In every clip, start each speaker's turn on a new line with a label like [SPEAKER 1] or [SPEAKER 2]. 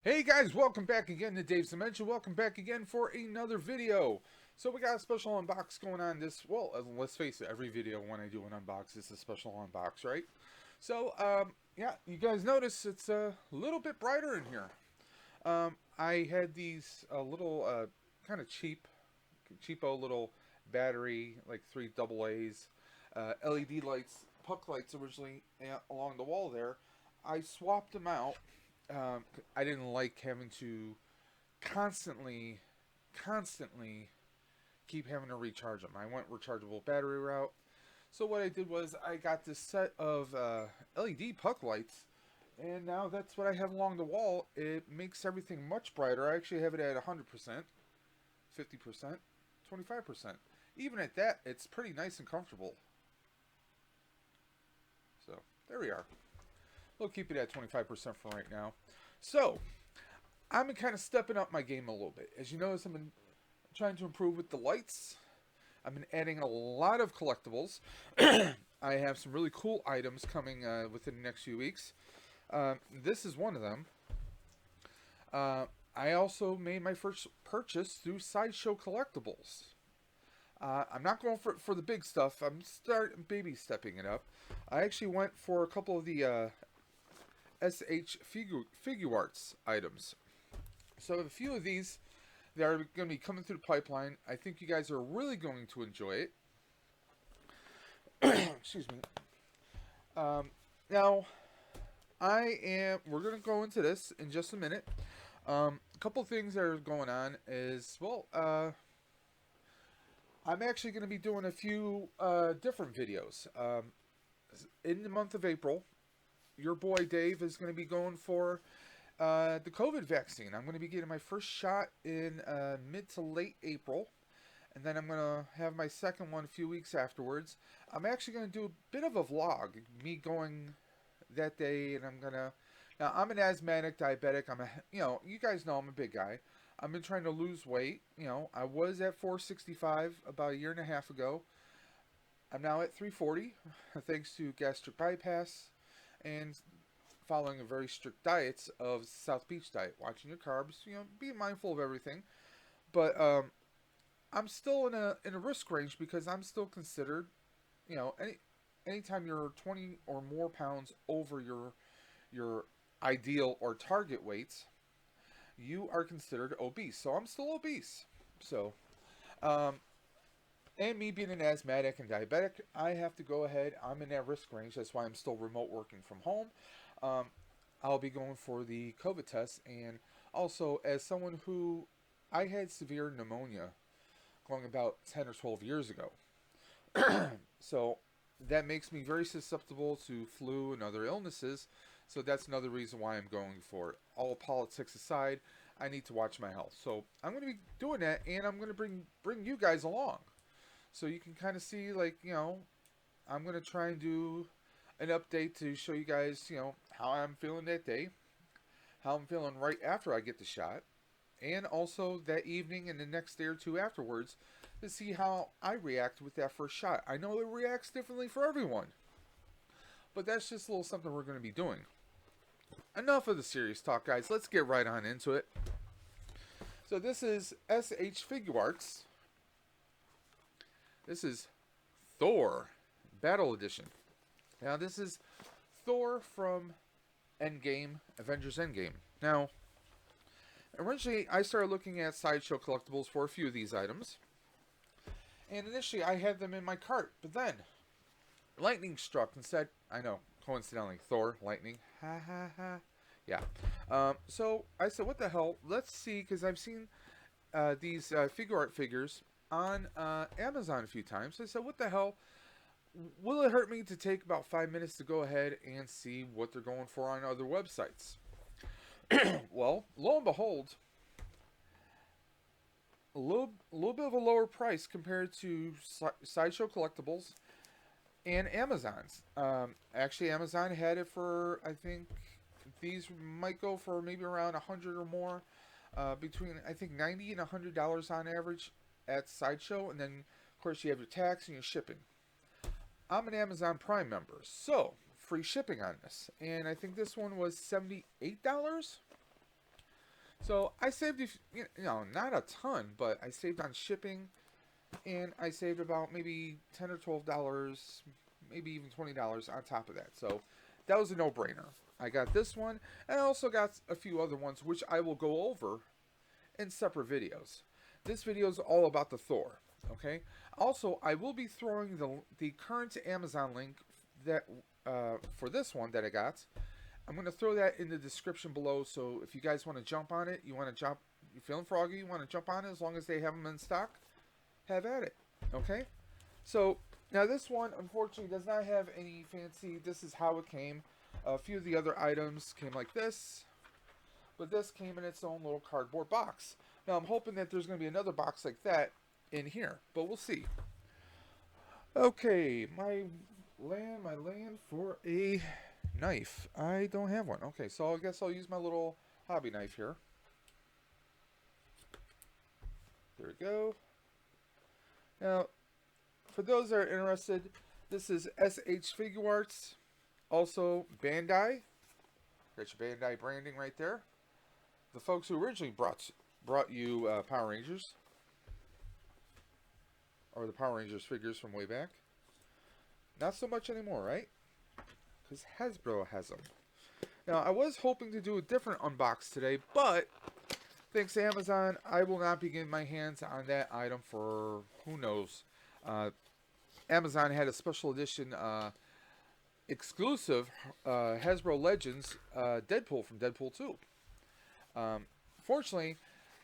[SPEAKER 1] Hey guys, welcome back again to Dave's Dimension. Welcome back again for another video. So we got a special unbox going on this, well, let's face it, every video when I do an unbox is a special unbox, right? So, yeah, you guys notice it's a little bit brighter in here. I had these little, kind of cheapo little battery, like three double A's, LED lights, puck lights originally along the wall there. I swapped them out. I didn't like having to constantly, constantly keep having to recharge them. I went rechargeable battery route. So what I did was I got this set of LED puck lights, and now that's what I have along the wall. It makes everything much brighter. I actually have it at 100%, 50%, 25%. Even at that, it's pretty nice and comfortable. So there we are. We'll keep it at 25% for right now. So, I've been kind of stepping up my game a little bit. As you notice, I've been trying to improve with the lights. I've been adding a lot of collectibles. I have some really cool items coming within the next few weeks. This is one of them. I also made my first purchase through Sideshow Collectibles. I'm not going for the big stuff. I'm baby stepping it up. I actually went for a couple of the Figuarts items. So a few of these that are going to be coming through the pipeline. I think you guys are really going to enjoy it. Excuse me. Now, we're going to go into this in just a minute. A couple things that are going on is, well, I'm actually going to be doing a few different videos. In the month of April, your boy Dave is going to be going for the COVID vaccine. I'm going to be getting my first shot in mid to late April, and then I'm going to have my second one a few weeks afterwards. I'm actually going to do a bit of a vlog, me going that day, and now I'm an asthmatic diabetic. You guys know I'm a big guy. I've been trying to lose weight. I was at 465 about a year and a half ago. I'm now at 340, thanks to gastric bypass and following a very strict diet of South Beach diet, watching your carbs, being mindful of everything. But I'm still in a risk range because I'm still considered, anytime you're 20 or more pounds over your ideal or target weights, you are considered obese. So I'm still obese. So, and me being an asthmatic and diabetic, I have to go ahead. I'm in that risk range. That's why I'm still remote working from home. I'll be going for the COVID test. And also, as someone who I had severe pneumonia going about 10 or 12 years ago. So that makes me very susceptible to flu and other illnesses. So that's another reason why I'm going for it. All politics aside, I need to watch my health. So I'm going to be doing that, and I'm going to bring you guys along. So you can kind of see, I'm going to try and do an update to show you guys, how I'm feeling that day, how I'm feeling right after I get the shot, and also that evening and the next day or two afterwards to see how I react with that first shot. I know it reacts differently for everyone, but that's just a little something we're going to be doing. Enough of the serious talk, guys. Let's get right on into it. So this is SH Figuarts. This is Thor Battle Edition. Now this is Thor from Endgame, Avengers Endgame. Now, originally I started looking at Sideshow Collectibles for a few of these items. And initially I had them in my cart, but then lightning struck and said, I know, coincidentally, Thor, lightning, ha ha ha. Yeah. So I said, what the hell? Let's see, because I've seen these Figuart figures on Amazon a few times. So I said, what the hell? Will it hurt me to take about 5 minutes to go ahead and see what they're going for on other websites? Well, lo and behold, a little bit of a lower price compared to Sideshow Collectibles and Amazon's. Actually, Amazon had it for, I think, these might go for maybe around 100 or more, between I think $90 and $100 on average at Sideshow, and then of course you have your tax and your shipping. I'm an Amazon Prime member, so free shipping on this, and I think this one was $78. So I saved, not a ton, but I saved on shipping, and I saved about maybe $10 or $12, maybe even $20 on top of that. So that was a no-brainer. I got this one, and I also got a few other ones, which I will go over in separate videos. This video is all about the Thor. Okay. Also, I will be throwing the current Amazon link that for this one that I got. I'm going to throw that in the description below. So if you guys want to jump on it, you're feeling froggy, you want to jump on it, as long as they have them in stock, have at it. Okay. So now this one, unfortunately, does not have any fancy. This is how it came. A few of the other items came like this, but this came in its own little cardboard box. Now I'm hoping that there's going to be another box like that in here, but we'll see. Okay, my land for a knife. I don't have one. Okay, so I guess I'll use my little hobby knife here. There we go. Now, for those that are interested, this is SH Figuarts, also Bandai. Got your Bandai branding right there. The folks who originally brought you Power Rangers, or the Power Rangers figures from way back. Not so much anymore, right? Because Hasbro has them. Now, I was hoping to do a different unbox today, but thanks to Amazon, I will not be getting my hands on that item for who knows. Amazon had a special edition exclusive Hasbro Legends Deadpool from Deadpool 2. Fortunately,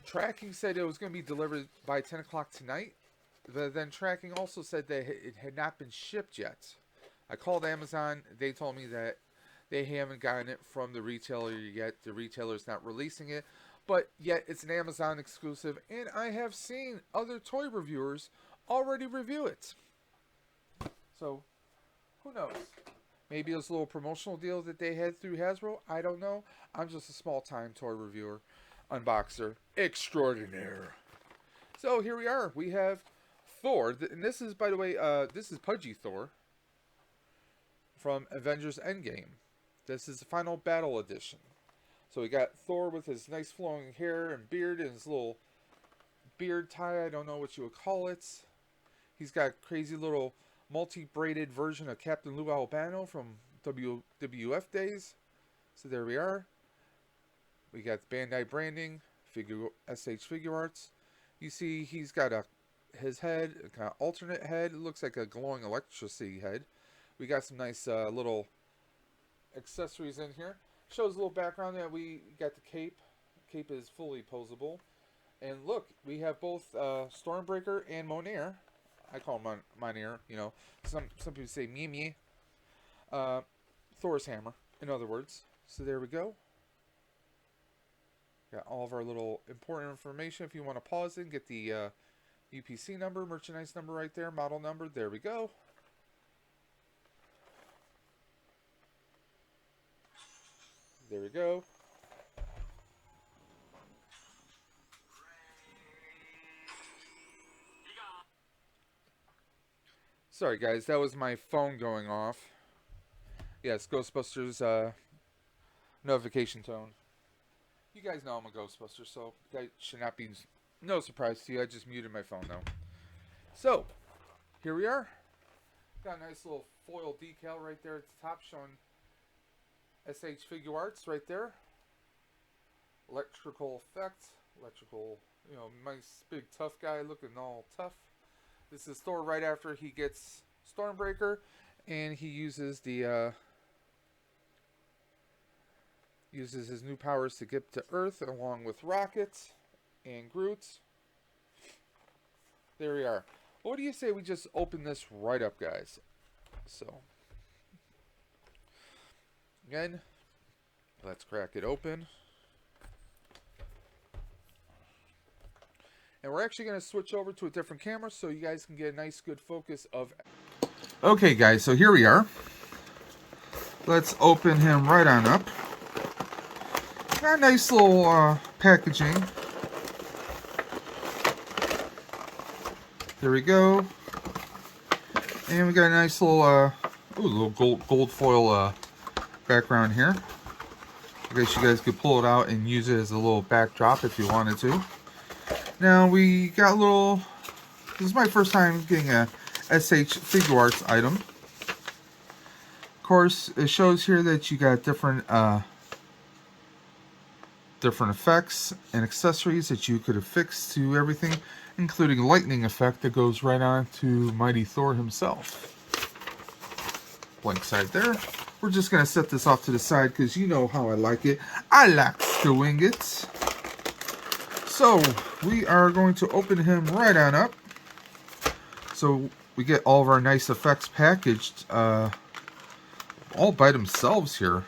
[SPEAKER 1] tracking said it was going to be delivered by 10 o'clock tonight. But then tracking also said that it had not been shipped yet. I called Amazon. They told me that they haven't gotten it from the retailer yet. The retailer's not releasing it. But yet it's an Amazon exclusive. And I have seen other toy reviewers already review it. So, who knows? Maybe it was a little promotional deal that they had through Hasbro. I don't know. I'm just a small-time toy reviewer, unboxer extraordinaire. So here we are. We have Thor. And this is, by the way, this is Pudgy Thor from Avengers Endgame. This is the final battle edition. So we got Thor with his nice flowing hair and beard and his little beard tie. I don't know what you would call it. He's got a crazy little multi-braided version of Captain Lou Albano from WWF days. So there we are. We got Bandai branding, SH Figuarts. You see he's got his head, a kind of alternate head. It looks like a glowing electricity head. We got some nice little accessories in here. Shows a little background that we got the cape. Cape is fully posable. And look, we have both Stormbreaker and Monair. I call him Monair, you know. Some people say Mimi. Thor's hammer, in other words. So there we go. Got all of our little important information. If you want to pause it and get the UPC number, merchandise number right there, model number. There we go. There we go. Sorry guys, that was my phone going off. Yes, Ghostbusters notification tone. You guys know I'm a Ghostbuster, so that should not be no surprise to you. I just muted my phone though. So, here we are. Got a nice little foil decal right there at the top showing SH Figuarts right there. Electrical effect. Electrical, you know, nice big tough guy looking all tough. This is Thor right after he gets Stormbreaker, and he uses the uses his new powers to get to Earth, along with Rocket and Groot. There we are. What do you say we just open this right up, guys? So, again, let's crack it open. And we're actually going to switch over to a different camera so you guys can get a nice, good focus of... Okay, guys, so here we are. Let's open him right on up. Got a nice little packaging. There we go. And we got a nice little, little gold foil background here. I guess you guys could pull it out and use it as a little backdrop if you wanted to. Now we got a little, this is my first time getting a SH Figuarts item. Of course, it shows here that you got different effects and accessories that you could affix to everything, including lightning effect that goes right on to Mighty Thor himself. Blank side there. We're just going to set this off to the side because you know how I like it. I like doing it. So, we are going to open him right on up. So, we get all of our nice effects packaged all by themselves here.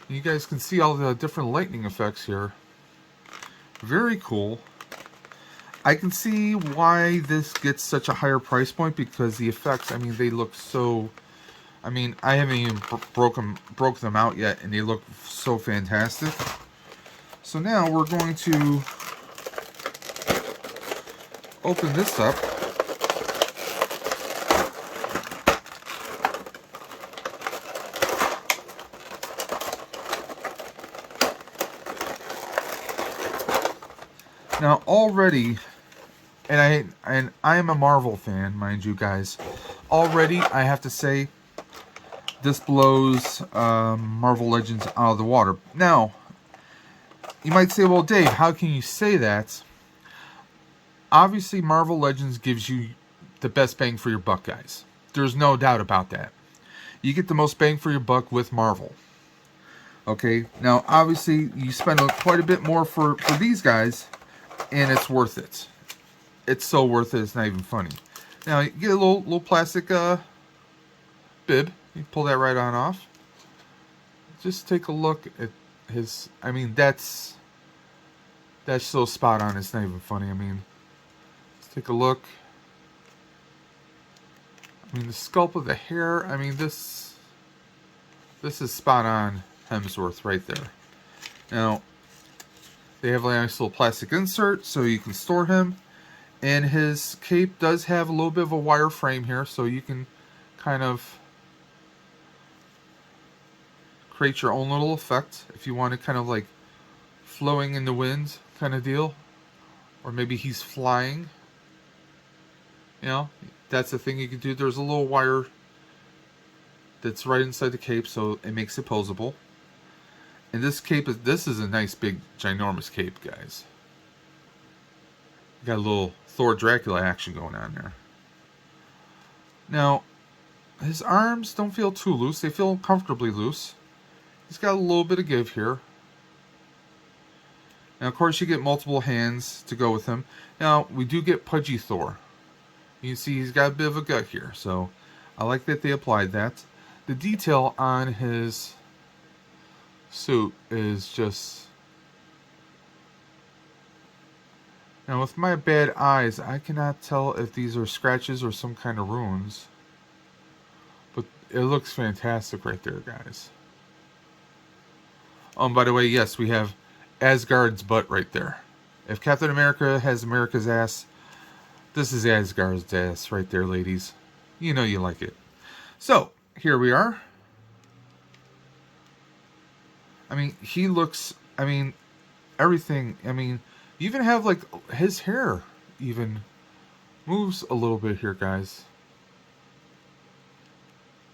[SPEAKER 1] You guys can see all the different lightning effects here. Very cool. I can see why this gets such a higher price point because the effects, I mean, they look so... I mean, I haven't even broke them out yet, and they look so fantastic. So now we're going to open this up. Now already, and I am a Marvel fan, mind you guys. Already, I have to say, this blows Marvel Legends out of the water. Now, you might say, well, Dave, how can you say that? Obviously, Marvel Legends gives you the best bang for your buck, guys. There's no doubt about that. You get the most bang for your buck with Marvel. Okay, now, obviously, you spend quite a bit more for these guys, and it's worth it. It's so worth it, it's not even funny. Now, you get a little plastic bib. You pull that right on off. Just take a look at his... I mean, that's so spot on, it's not even funny. I mean, let's take a look. I mean, the sculpt of the hair, I mean, this is spot on Hemsworth right there. Now, they have a nice little plastic insert so you can store him. And his cape does have a little bit of a wire frame here, so you can kind of create your own little effect if you want it kind of like flowing in the wind kind of deal. Or maybe he's flying. You know, that's the thing you can do. There's a little wire that's right inside the cape, so it makes it posable. And this cape this is a nice big ginormous cape, guys. Got a little Thor Dracula action going on there. Now, his arms don't feel too loose. They feel comfortably loose. He's got a little bit of give here. Now, of course, you get multiple hands to go with him. Now, we do get Pudgy Thor. You can see he's got a bit of a gut here. So, I like that they applied that. The detail on his suit is just... Now, with my bad eyes, I cannot tell if these are scratches or some kind of runes. But it looks fantastic right there, guys. By the way, yes, we have Asgard's butt right there. If Captain America has America's ass, this is Asgard's ass right there, ladies. You know you like it. So, here we are. I mean, he looks... I mean, everything... I mean... You even have, like, his hair even moves a little bit here, guys.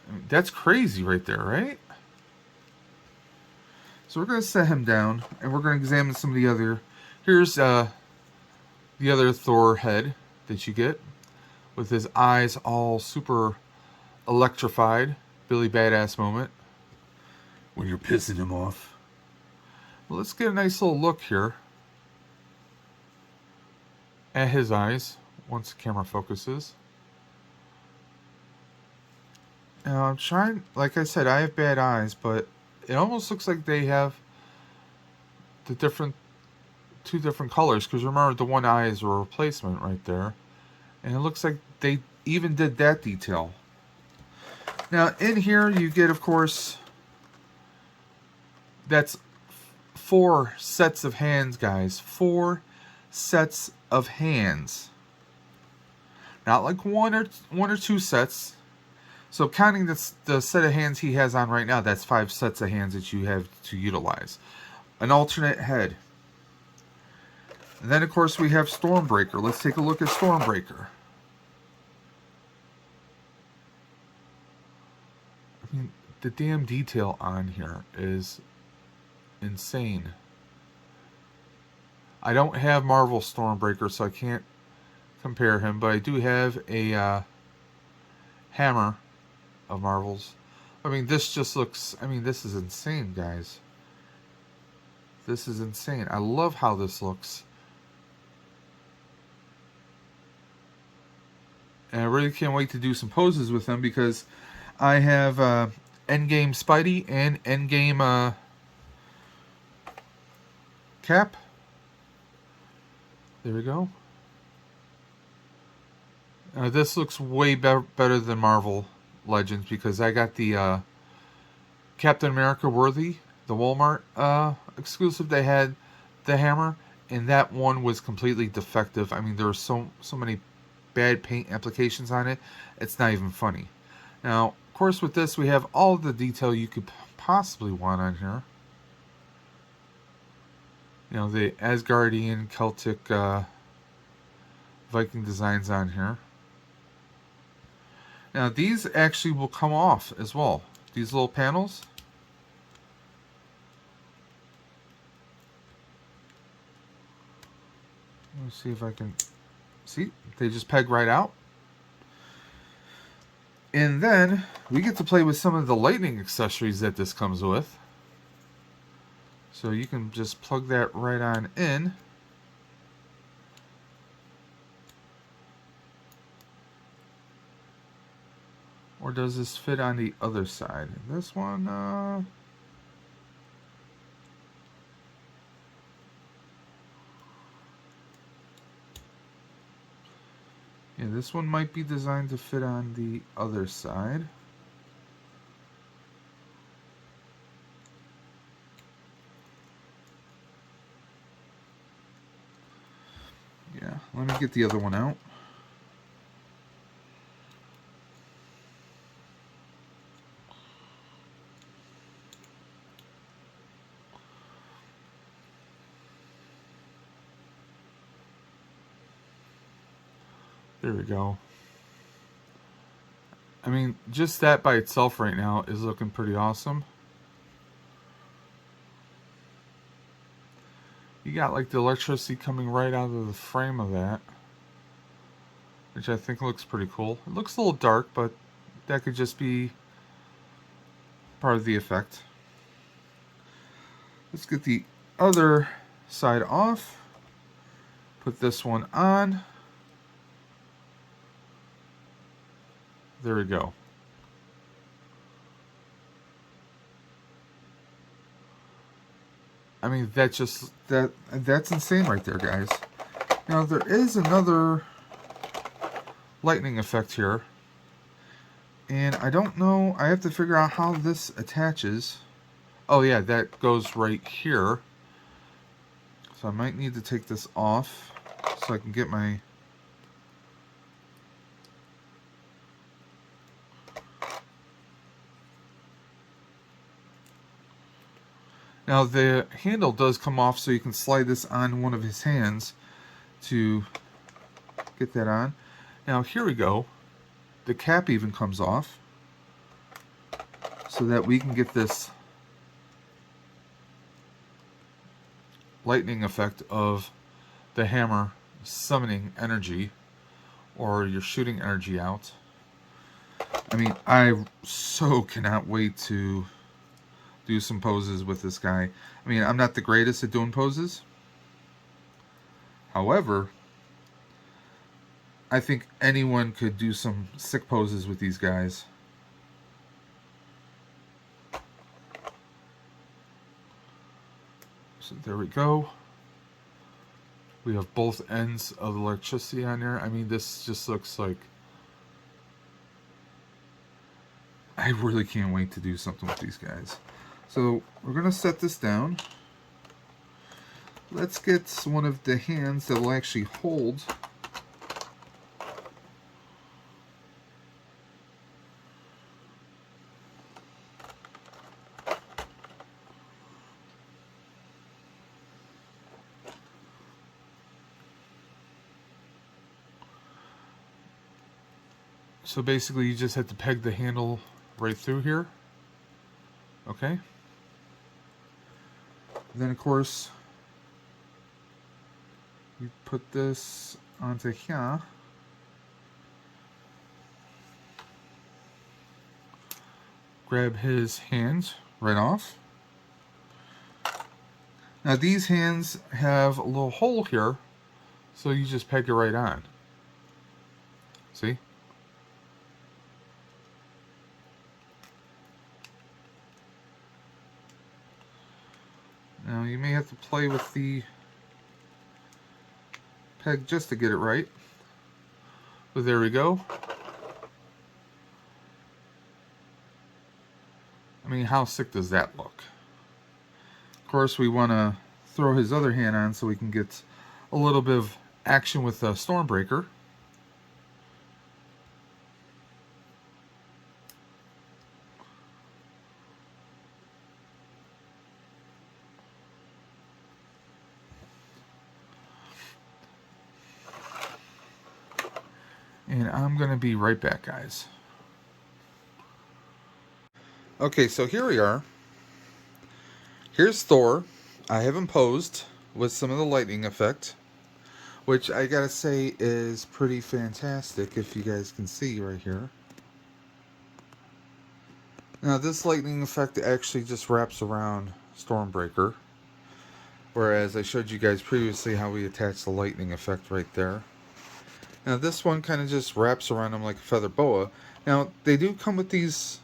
[SPEAKER 1] I mean, that's crazy right there, right? So we're going to set him down, and we're going to examine some of the other... Here's the other Thor head that you get, with his eyes all super electrified. Billy Badass moment. When you're pissing him off. Well, let's get a nice little look here at his eyes once the camera focuses. Now I'm trying, like I said, I have bad eyes, but it almost looks like they have the two different colors, because remember the one eye is a replacement right there, and it looks like they even did that detail. Now in here you get, of course, that's 4 sets of hands, guys. 4 sets of hands. Not like one or two sets. So counting the set of hands he has on right now, that's 5 sets of hands that you have to utilize. An alternate head. And then, of course, we have Stormbreaker. Let's take a look at Stormbreaker. I mean, the damn detail on here is insane. I don't have Marvel Stormbreaker, so I can't compare him, but I do have a hammer of Marvel's. I mean, this just looks... I mean, this is insane, guys. This is insane. I love how this looks. And I really can't wait to do some poses with him because I have Endgame Spidey and Endgame Cap. There we go. This looks way better than Marvel Legends because I got the Captain America Worthy, the Walmart exclusive. They had the hammer, and that one was completely defective. I mean, there were so many bad paint applications on it. It's not even funny. Now, of course, with this, we have all the detail you could possibly want on here. You know, the Asgardian, Celtic, Viking designs on here. Now, these actually will come off as well. These little panels. Let me see if I can... See? They just peg right out. And then, we get to play with some of the lightning accessories that this comes with. So you can just plug that right on in. Or does this fit on the other side? This one, yeah, this one might be designed to fit on the other side. Yeah, let me get the other one out. There we go. I mean, just that by itself right now is looking pretty awesome. You got like the electricity coming right out of the frame of that, which I think looks pretty cool. It looks a little dark, but that could just be part of the effect. Let's get the other side off. Put this one on. There we go. I mean, that's insane right there, guys. Now, there is another lightning effect here. And I don't know, I have to figure out how this attaches. Oh yeah, that goes right here. So I might need to take this off so I can get my... Now the handle does come off, so you can slide this on one of his hands to get that on. Now here we go. The cap even comes off so that we can get this lightning effect of the hammer summoning energy, or you're shooting energy out. I mean, I so cannot wait to do some poses with this guy. I mean, I'm not the greatest at doing poses. However, I think anyone could do some sick poses with these guys. So there we go. We have both ends of electricity on there. I mean, this just looks like... I really can't wait to do something with these guys. So we're going to set this down. Let's get one of the hands that will actually hold So basically you just have to peg the handle right through here. Okay. And then of course you put this onto here. Grab his hands right off. Now these hands have a little hole here, so you just peg it right on. See? Now you may have to play with the peg just to get it right. But there we go. I mean, how sick does that look? Of course, we want to throw his other hand on so we can get a little bit of action with the Stormbreaker. And I'm going to be right back, guys. Okay, so here we are. Here's Thor. I have him posed with some of the lightning effect, which I gotta say is pretty fantastic, if you guys can see right here. Now this lightning effect actually just wraps around Stormbreaker, whereas I showed you guys previously how we attach the lightning effect right there. Now this one kind of just wraps around him like a feather boa. Now they do come with these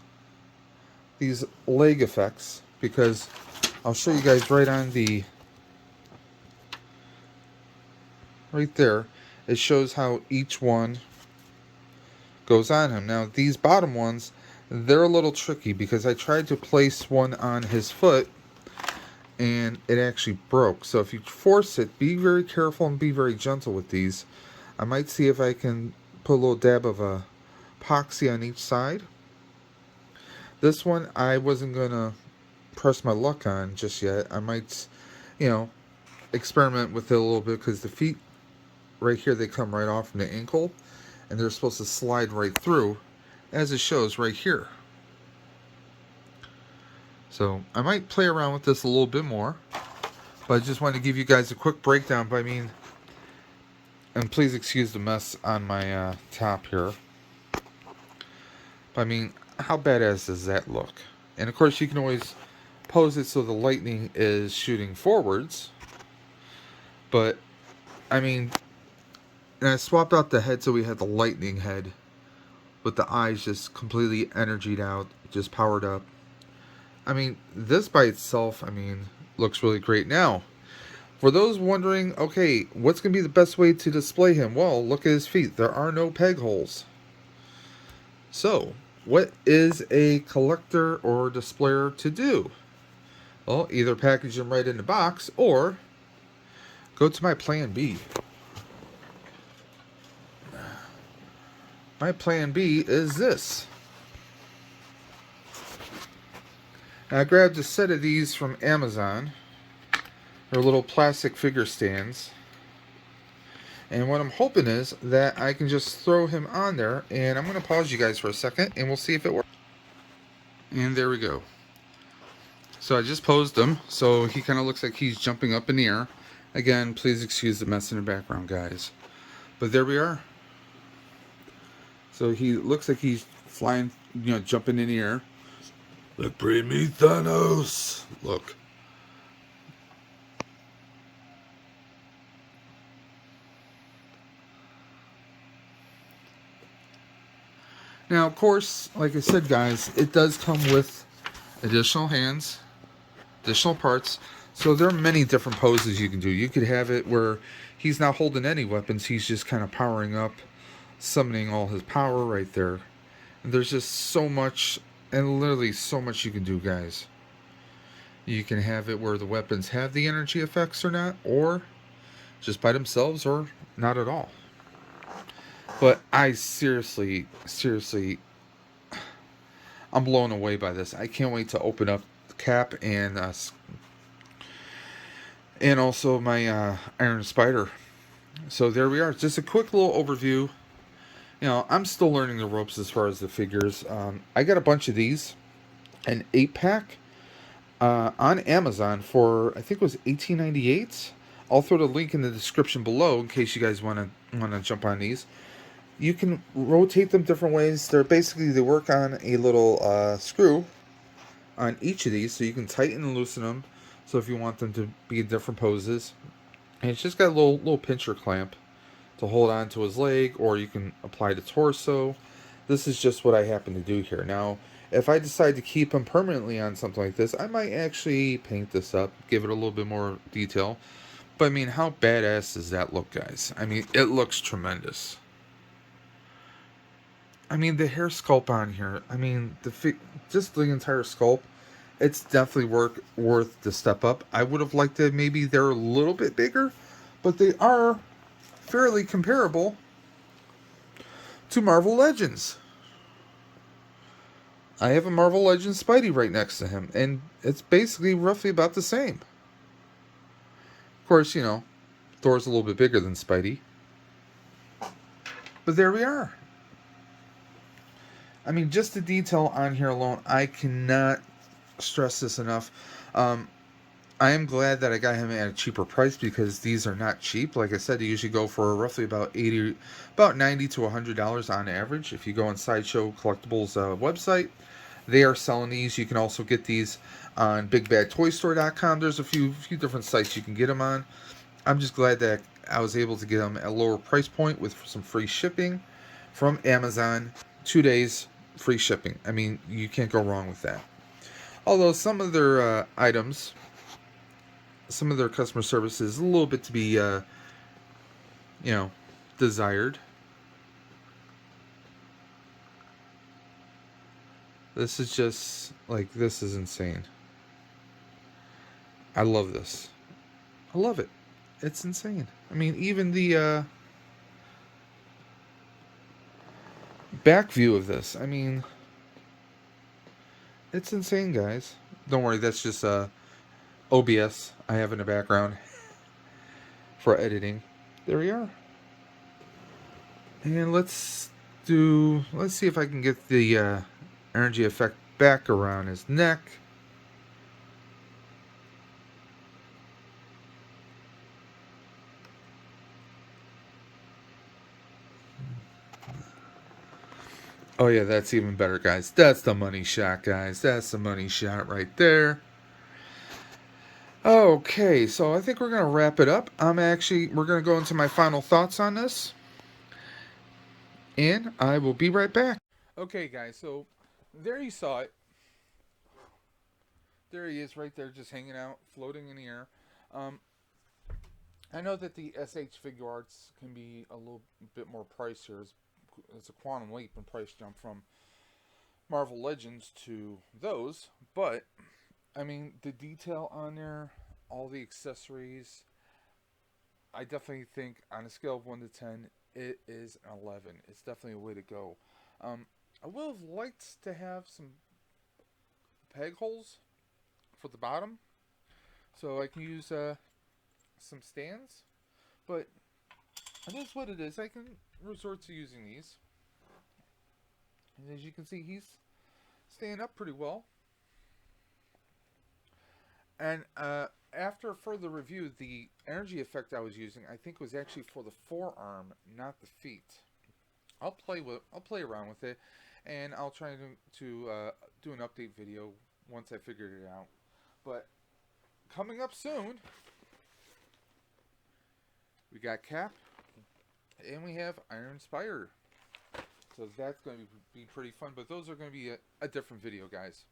[SPEAKER 1] leg effects, because I'll show you guys right on the right there. It shows how each one goes on him. Now these bottom ones, they're a little tricky because I tried to place one on his foot and it actually broke. So if you force it, be very careful and be very gentle with these. I might see if I can put a little dab of epoxy on each side. This one I wasn't gonna press my luck on just yet. I might, you know, experiment with it a little bit, because the feet right here, they come right off from the ankle and they're supposed to slide right through, as it shows right here. So I might play around with this a little bit more, but I just wanted to give you guys a quick breakdown. But I mean, and please excuse the mess on my top here, but I mean, how badass does that look? And of course you can always pose it so the lightning is shooting forwards. But I mean, and I swapped out the head so we had the lightning head with the eyes just completely energied out, just powered up. I mean, this by itself, I mean, looks really great. Now, for those wondering, okay, what's going to be the best way to display him? Well, look at his feet. There are no peg holes. So, what is a collector or displayer to do? Well, either package them right in the box or go to my plan B. My plan B is this. I grabbed a set of these from Amazon. They're little plastic figure stands. And what I'm hoping is that I can just throw him on there. And I'm going to pause you guys for a second and we'll see if it works. And there we go. So I just posed him. So he kind of looks like he's jumping up in the air. Again, please excuse the mess in the background, guys. But there we are. So he looks like he's flying, you know, jumping in the air. Look, bring me Thanos. Look. Now, of course, like I said, guys, it does come with additional hands, additional parts. So there are many different poses you can do. You could have it where he's not holding any weapons. He's just kind of powering up, summoning all his power right there. And there's just so much, and literally so much you can do, guys. You can have it where the weapons have the energy effects or not, or just by themselves, or not at all. But I seriously, I'm blown away by this. I can't wait to open up the cap and also my Iron Spider. So there we are. Just a quick little overview. You know, I'm still learning the ropes as far as the figures. I got a bunch of these, an 8-pack, on Amazon for, I think it was 18.98. I'll throw the link in the description below in case you guys want to jump on these. You can rotate them different ways. They're basically, they work on a little screw on each of these, so you can tighten and loosen them. So if you want them to be in different poses, and it's just got a little pincher clamp to hold on to his leg, or you can apply the torso. This is just what I happen to do here. Now, if I decide to keep him permanently on something like this, I might actually paint this up, give it a little bit more detail. But I mean, how badass does that look, guys? I mean, it looks tremendous. I mean, the hair sculpt on here. I mean, just the entire sculpt. It's definitely worth the step up. I would have liked to maybe they're a little bit bigger, but they are fairly comparable to Marvel Legends. I have a Marvel Legends Spidey right next to him, and it's basically roughly about the same. Of course, you know, Thor's a little bit bigger than Spidey. But there we are. I mean, just the detail on here alone, I cannot stress this enough. I am glad that I got him at a cheaper price because these are not cheap. Like I said, they usually go for roughly about $90 to $100 on average. If you go on Sideshow Collectibles website, they are selling these. You can also get these on BigBadToyStore.com. There's a few different sites you can get them on. I'm just glad that I was able to get them at a lower price point with some free shipping from Amazon. 2 days free shipping. I mean, you can't go wrong with that. Although some of their items, some of their customer service is a little bit to be, desired. This is just, like, this is insane. I love this. I love it. It's insane. I mean, even the back view of this, I mean, it's insane, guys. Don't worry, that's just OBS I have in the background for editing. There we are. And let's see if I can get the energy effect back around his neck. Oh yeah, that's even better, guys. That's the money shot, guys. That's the money shot right there. Okay, so I think we're going to wrap it up. We're going to go into my final thoughts on this. And I will be right back. Okay, guys, so there you saw it. There he is right there, just hanging out, floating in the air. I know that the SH Figuarts can be a little bit more pricier. It's a quantum leap in price jump from Marvel Legends to those. But, I mean, the detail on there, all the accessories, I definitely think on a scale of 1 to 10, it is an 11. It's definitely a way to go. I would have liked to have some peg holes for the bottom so I can use some stands, but it is what it is. I can resort to using these, and as you can see, he's staying up pretty well. And after further review, the energy effect I was using, I think, was actually for the forearm, not the feet. I'll play around with it, and I'll try to do an update video once I figured it out. But coming up soon, we got Cap, and we have Iron Spider. So that's going to be pretty fun, but those are going to be a different video, guys.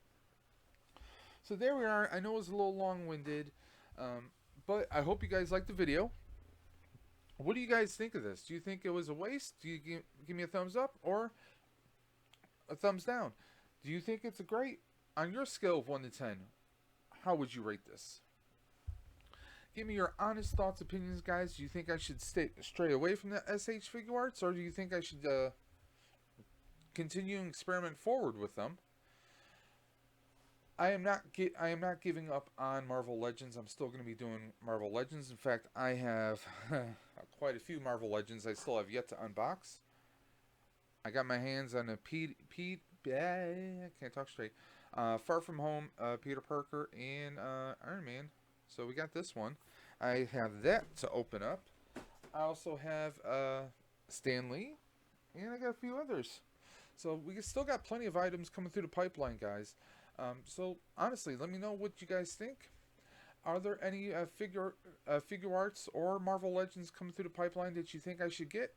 [SPEAKER 1] So there we are. I know it was a little long-winded, but I hope you guys liked the video. What do you guys think of this? Do you think it was a waste? Do you give me a thumbs up or a thumbs down? Do you think it's a great? On your scale of 1 to 10, how would you rate this? Give me your honest thoughts, opinions, guys. Do you think I should stray away from the SH Figuarts, or do you think I should continue and experiment forward with them? I am not giving up on Marvel Legends. I'm still going to be doing Marvel Legends. In fact, I have quite a few Marvel Legends I still have yet to unbox. I got my hands on a I can't talk straight. Far From Home, Peter Parker, and Iron Man. So we got this one. I have that to open up. I also have Stan Lee, and I got a few others. So we still got plenty of items coming through the pipeline, guys. So honestly, let me know what you guys think. Are there any figure arts or Marvel Legends coming through the pipeline that you think I should get?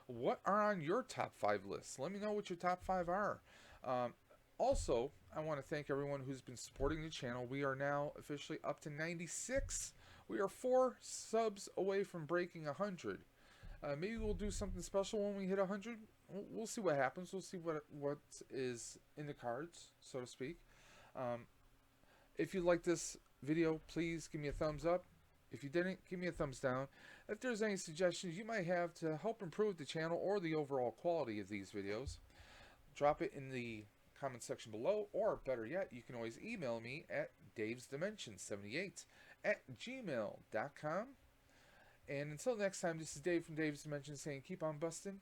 [SPEAKER 1] What are on your top 5 lists? Let me know what your top 5 are. Um, Also, I want to thank everyone who's been supporting the channel. We are now officially up to 96. We are 4 subs away from breaking 100. Maybe we'll do something special when we hit 100. We'll see what happens. We'll see what is in the cards, so to speak. Um, if you like this video, please give me a thumbs up. If you didn't, give me a thumbs down. If there's any suggestions you might have to help improve the channel or the overall quality of these videos, drop it in the comment section below, or better yet, you can always email me at davesdimension78@gmail.com. And until next time, this is Dave from Dave's Dimension saying keep on busting